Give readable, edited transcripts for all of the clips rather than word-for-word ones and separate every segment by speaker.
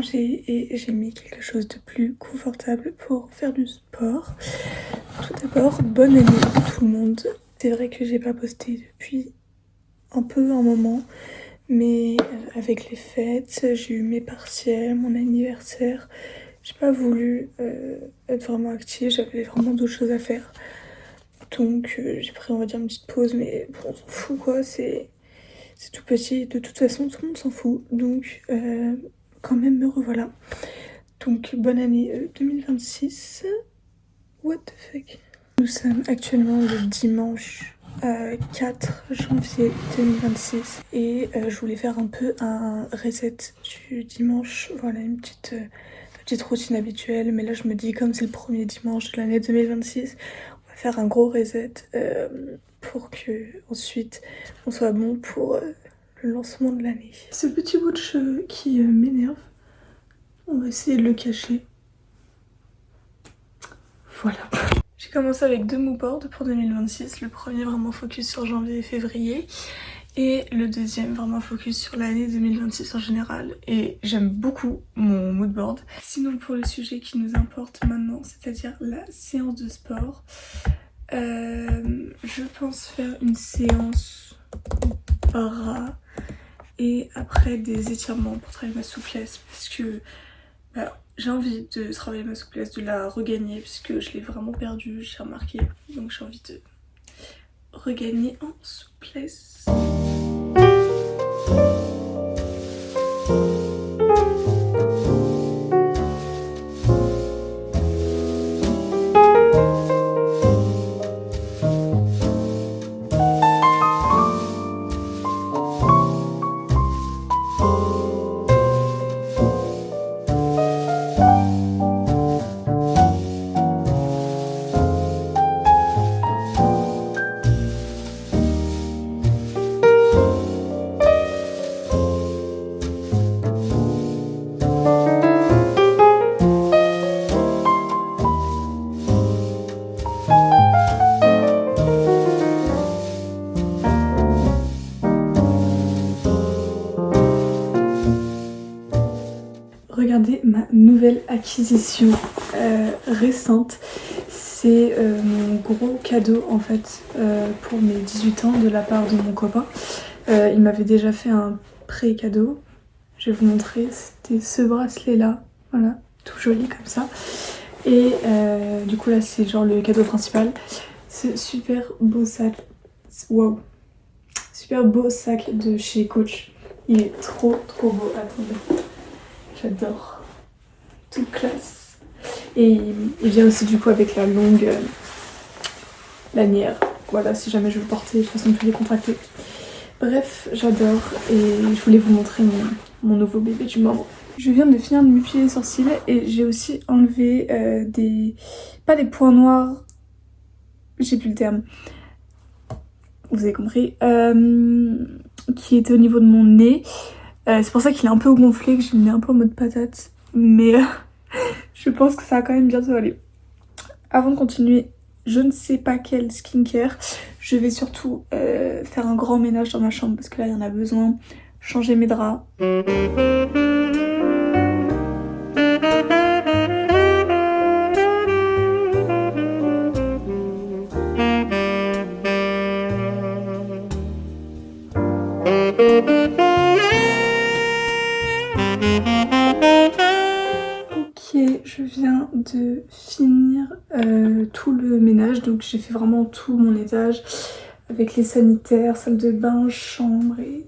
Speaker 1: changé et j'ai mis quelque chose de plus confortable pour faire du sport. Tout d'abord, bonne année à tout le monde. C'est vrai que j'ai pas posté depuis un moment, mais avec les fêtes, j'ai eu mes partiels, mon anniversaire. J'ai pas voulu être vraiment active, j'avais vraiment d'autres choses à faire. Donc j'ai pris, on va dire, une petite pause, mais bon, on s'en fout quoi, c'est tout petit. De toute façon, tout le monde s'en fout. Donc quand même me revoilà. Donc bonne année 2026. What the fuck. Nous sommes actuellement le dimanche 4 janvier 2026 et je voulais faire un peu un reset du dimanche. Voilà, une petite routine habituelle, mais là je me dis comme c'est le premier dimanche de l'année 2026, on va faire un gros reset pour que ensuite on soit bon pour le lancement de l'année. Ce petit bout de cheveux qui m'énerve, on va essayer de le cacher. Voilà. J'ai commencé avec 2 moodboards pour 2026. Le premier vraiment focus sur janvier et février. Et le deuxième vraiment focus sur l'année 2026 en général. Et j'aime beaucoup mon moodboard. Sinon pour le sujet qui nous importe maintenant, c'est-à-dire la séance de sport. Je pense faire une séance bras et après des étirements pour travailler ma souplesse. Parce que j'ai envie de travailler ma souplesse, de la regagner puisque je l'ai vraiment perdue, j'ai remarqué. Donc j'ai envie de regagner en souplesse. Regardez ma nouvelle acquisition récente. C'est mon gros cadeau en fait pour mes 18 ans de la part de mon copain. Il m'avait déjà fait un pré-cadeau. Je vais vous montrer, c'était ce bracelet là. Voilà, tout joli comme ça. Et du coup là c'est genre le cadeau principal. Ce super beau sac. Wow. Super beau sac de chez Coach. Il est trop beau. Attendez. J'adore. Toute classe. Et il vient aussi du coup avec la longue lanière. Voilà, si jamais je veux le porter, de toute façon plus décontracté. Bref, j'adore et je voulais vous montrer mon nouveau bébé du moment. Je viens de finir de m'épiler les sourcils et j'ai aussi enlevé pas des points noirs, j'ai plus le terme, vous avez compris, qui était au niveau de mon nez. C'est pour ça qu'il est un peu gonflé, que j'ai mis un peu en mode patate. Mais je pense que ça va quand même bientôt aller. Avant de continuer, je ne sais pas quel skincare. Je vais surtout faire un grand ménage dans ma chambre parce que là il y en a besoin. Changer mes draps. Je viens de finir tout le ménage, donc j'ai fait vraiment tout mon étage avec les sanitaires, salle de bain, chambre et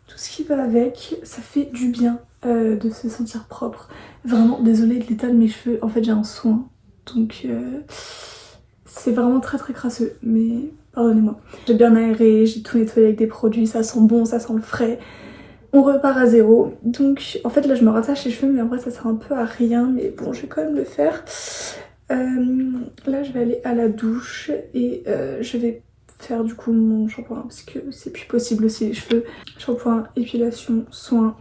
Speaker 1: tout ce qui va avec. Ça fait du bien de se sentir propre. Vraiment désolée de l'état de mes cheveux, en fait j'ai un soin, donc c'est vraiment très crasseux, mais pardonnez-moi. J'ai bien aéré, j'ai tout nettoyé avec des produits, ça sent bon, ça sent le frais. On repart à zéro. Donc en fait là je me rattache les cheveux mais en vrai ça sert un peu à rien, mais bon je vais quand même le faire. Là je vais aller à la douche et je vais faire du coup mon shampoing parce que c'est plus possible aussi les cheveux. Shampoing, épilation, soins.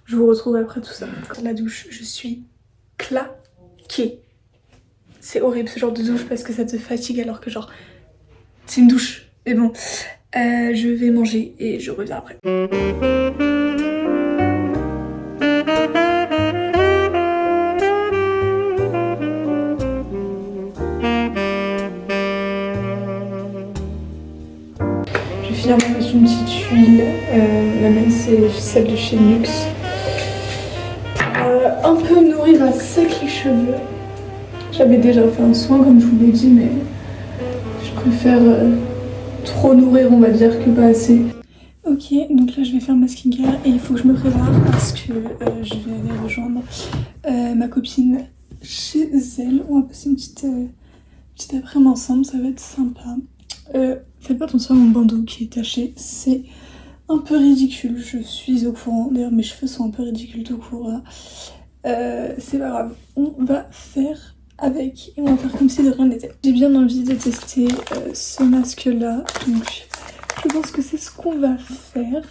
Speaker 1: Je vous retrouve après tout ça. À la douche je suis claquée. C'est horrible ce genre de douche parce que ça te fatigue alors que genre c'est une douche. Mais bon, je vais manger et je reviens après. finalement mettre une petite huile. La mienne c'est celle de chez Nux. Un peu nourrir à sec les cheveux. J'avais déjà fait un soin comme je vous l'ai dit, mais je préfère trop nourrir on va dire que pas assez. Ok, donc là je vais faire ma skincare et il faut que je me prépare parce que je vais aller rejoindre ma copine chez elle. On va passer une petite après-midi ensemble, ça va être sympa. Faites pas attention à mon bandeau qui est taché, c'est un peu ridicule, je suis au courant. D'ailleurs mes cheveux sont un peu ridicules tout court là. C'est pas grave, on va faire avec et on va faire comme si de rien n'était. J'ai bien envie de tester ce masque là, donc je pense que c'est ce qu'on va faire.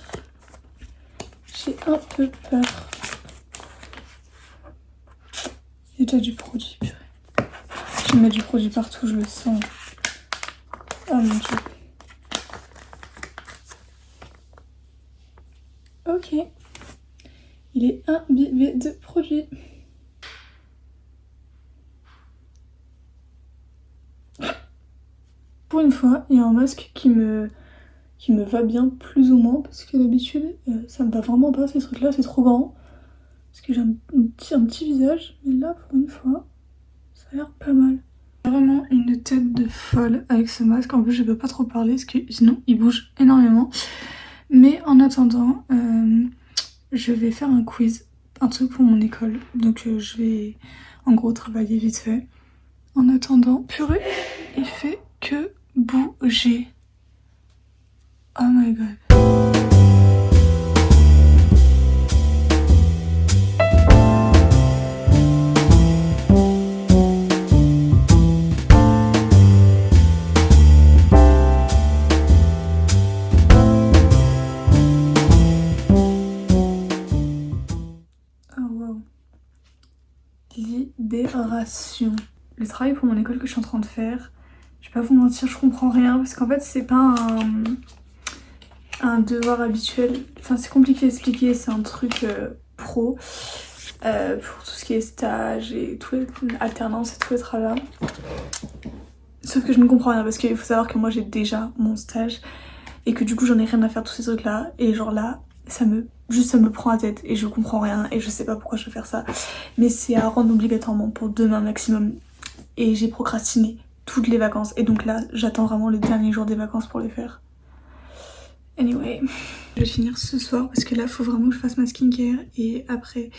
Speaker 1: J'ai un peu peur. Il y a déjà du produit, purée. Je vais mettre du produit partout, je le sens. Oh mon dieu. Ok. Il est imbibé de produit. Pour une fois, il y a un masque qui me va bien plus ou moins parce que d'habitude ça me va vraiment pas ces trucs là, c'est trop grand. Parce que j'ai un petit visage, mais là pour une fois, ça a l'air pas mal. Vraiment une tête de folle avec ce masque. En plus je peux pas trop parler parce que sinon il bouge énormément. Mais en attendant, je vais faire un quiz, un truc pour mon école. Donc je vais en gros travailler vite fait. En attendant, purée, il fait que bouger. Oh my god. Libération. Le travail pour mon école que je suis en train de faire, je vais pas vous mentir, je comprends rien parce qu'en fait c'est pas un devoir habituel. Enfin c'est compliqué à expliquer, c'est un truc pro pour tout ce qui est stage et tout, alternance et tout le tralala. Sauf que je ne comprends rien parce qu'il faut savoir que moi j'ai déjà mon stage et que du coup j'en ai rien à faire de tous ces trucs là et genre là ça me prend la tête et je comprends rien et je sais pas pourquoi je vais faire ça, mais c'est à rendre obligatoirement pour demain maximum et j'ai procrastiné toutes les vacances et donc là j'attends vraiment le dernier jour des vacances pour les faire. Anyway, je vais finir ce soir parce que là faut vraiment que je fasse ma skincare et après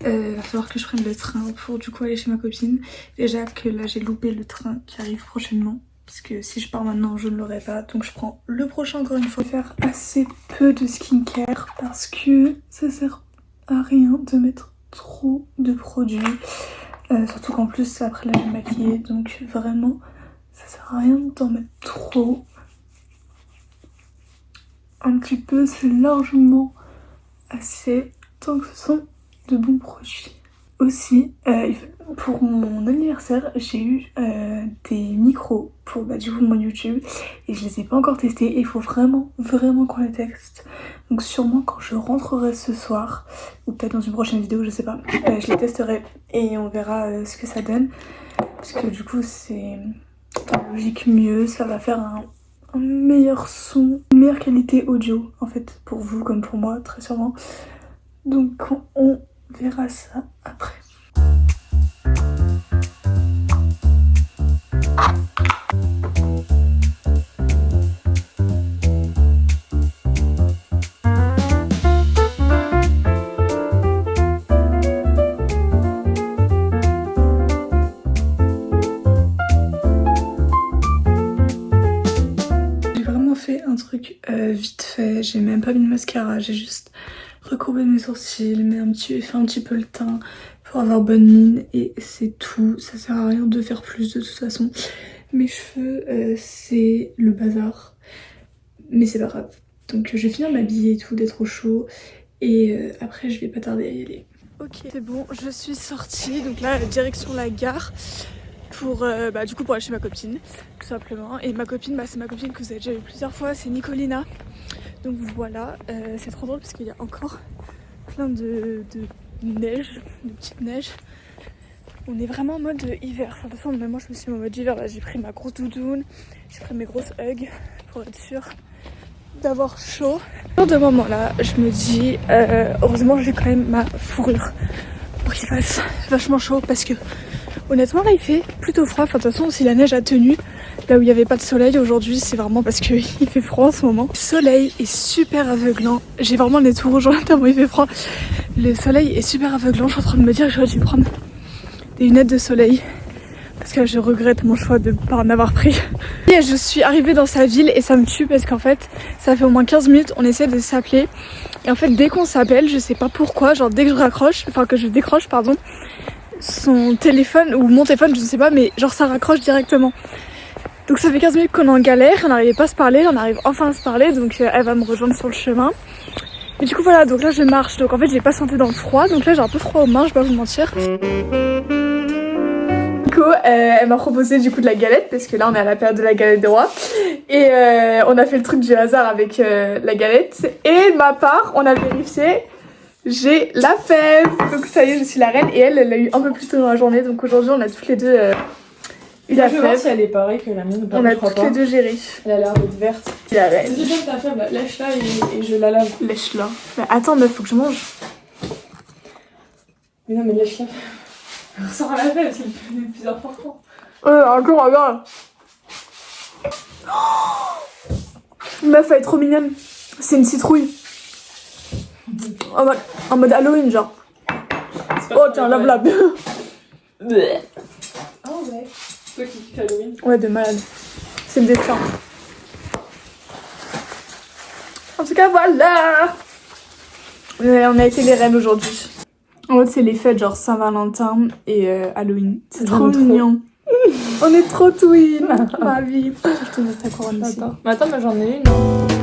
Speaker 1: il va falloir que je prenne le train pour du coup aller chez ma copine. Déjà que là j'ai loupé le train qui arrive prochainement parce que si je pars maintenant je ne l'aurai pas, donc je prends le prochain encore une fois. Je vais faire assez peu de skincare parce que ça sert à rien de mettre trop de produits, surtout qu'en plus après là je vais me maquiller, donc vraiment ça sert à rien d'en mettre trop. Un petit peu c'est largement assez tant que ce sont de bons produits. Aussi, pour mon anniversaire, j'ai eu des micros pour du coup mon YouTube et je les ai pas encore testés et il faut vraiment qu'on les teste. Donc sûrement quand je rentrerai ce soir ou peut-être dans une prochaine vidéo, je sais pas, je les testerai et on verra ce que ça donne. Parce que du coup c'est logique mieux, ça va faire un meilleur son, une meilleure qualité audio en fait pour vous comme pour moi très sûrement. Donc on verra ça après. J'ai vraiment fait un truc vite fait, j'ai même pas mis de mascara, j'ai juste recourbé mes sourcils, fait un petit peu le teint pour avoir bonne mine et c'est tout. Ça sert à rien de faire plus de toute façon. Mes cheveux c'est le bazar, mais c'est pas grave. Donc je vais finir de m'habiller et tout, d'être au chaud et après je vais pas tarder à y aller. Ok, c'est bon, je suis sortie, donc là direction la gare pour du coup pour aller chez ma copine tout simplement. Et ma copine, c'est ma copine que vous avez déjà vu plusieurs fois, c'est Nicolina. Donc voilà, c'est trop drôle parce qu'il y a encore plein de neige, de petites neiges. On est vraiment en mode hiver. Enfin, de toute façon, même moi je me suis mis en mode hiver. Là, j'ai pris ma grosse doudoune, j'ai pris mes grosses hugs pour être sûre d'avoir chaud. Dans ce moment-là, je me dis, heureusement j'ai quand même ma fourrure pour qu'il fasse vachement chaud parce que honnêtement là il fait plutôt froid. Enfin de toute façon si la neige a tenu, là où il n'y avait pas de soleil aujourd'hui c'est vraiment parce qu'il fait froid en ce moment. Le soleil est super aveuglant, j'ai vraiment le nez tout rouge tellement il fait froid. Le soleil est super aveuglant, je suis en train de me dire que j'aurais dû prendre des lunettes de soleil. Parce que je regrette mon choix de ne pas en avoir pris. Et je suis arrivée dans sa ville et ça me tue parce qu'en fait, ça fait au moins 15 minutes, on essaie de s'appeler. Et en fait, dès qu'on s'appelle, je sais pas pourquoi, genre dès que je décroche, pardon, son téléphone ou mon téléphone, je ne sais pas, mais genre ça raccroche directement. Donc ça fait 15 minutes qu'on est en galère, on n'arrivait pas à se parler, on arrive enfin à se parler, donc elle va me rejoindre sur le chemin. Et du coup voilà, donc là je marche, donc en fait j'ai pas senti dans le froid, donc là j'ai un peu froid aux mains, je vais pas vous mentir. Elle m'a proposé du coup de la galette parce que là on est à la période de la galette des rois et on a fait le truc du hasard avec la galette et de ma part on a vérifié, j'ai la fève, donc ça y est je suis la reine et elle l'a eu un peu plus tôt dans la journée, donc aujourd'hui on a toutes les deux eu la fève. Je vais voir si elle est pareille que la mienne. On a toutes les deux géré. Elle a l'air d'être verte. La reine. C'est déjà ta fève, lèche-la et je la lave. Lèche-la. Mais attends meuf, faut que je mange. Mais non mais lèche-la. Ça rend la fève, c'est le plus important. Encore, regarde. Oh, meuf, elle est trop mignonne. C'est une citrouille. En mode Halloween, genre. Oh, tiens, lave-la. Oh, ouais. Toi qui kiffes Halloween. Ouais, de malade. C'est le destin. En tout cas, voilà. On a été les reines aujourd'hui. En fait, c'est les fêtes genre Saint-Valentin et Halloween. C'est trop mignon. On est trop twin. Ma vie. Je te mets ta couronne ici. Mais attends, moi j'en ai une.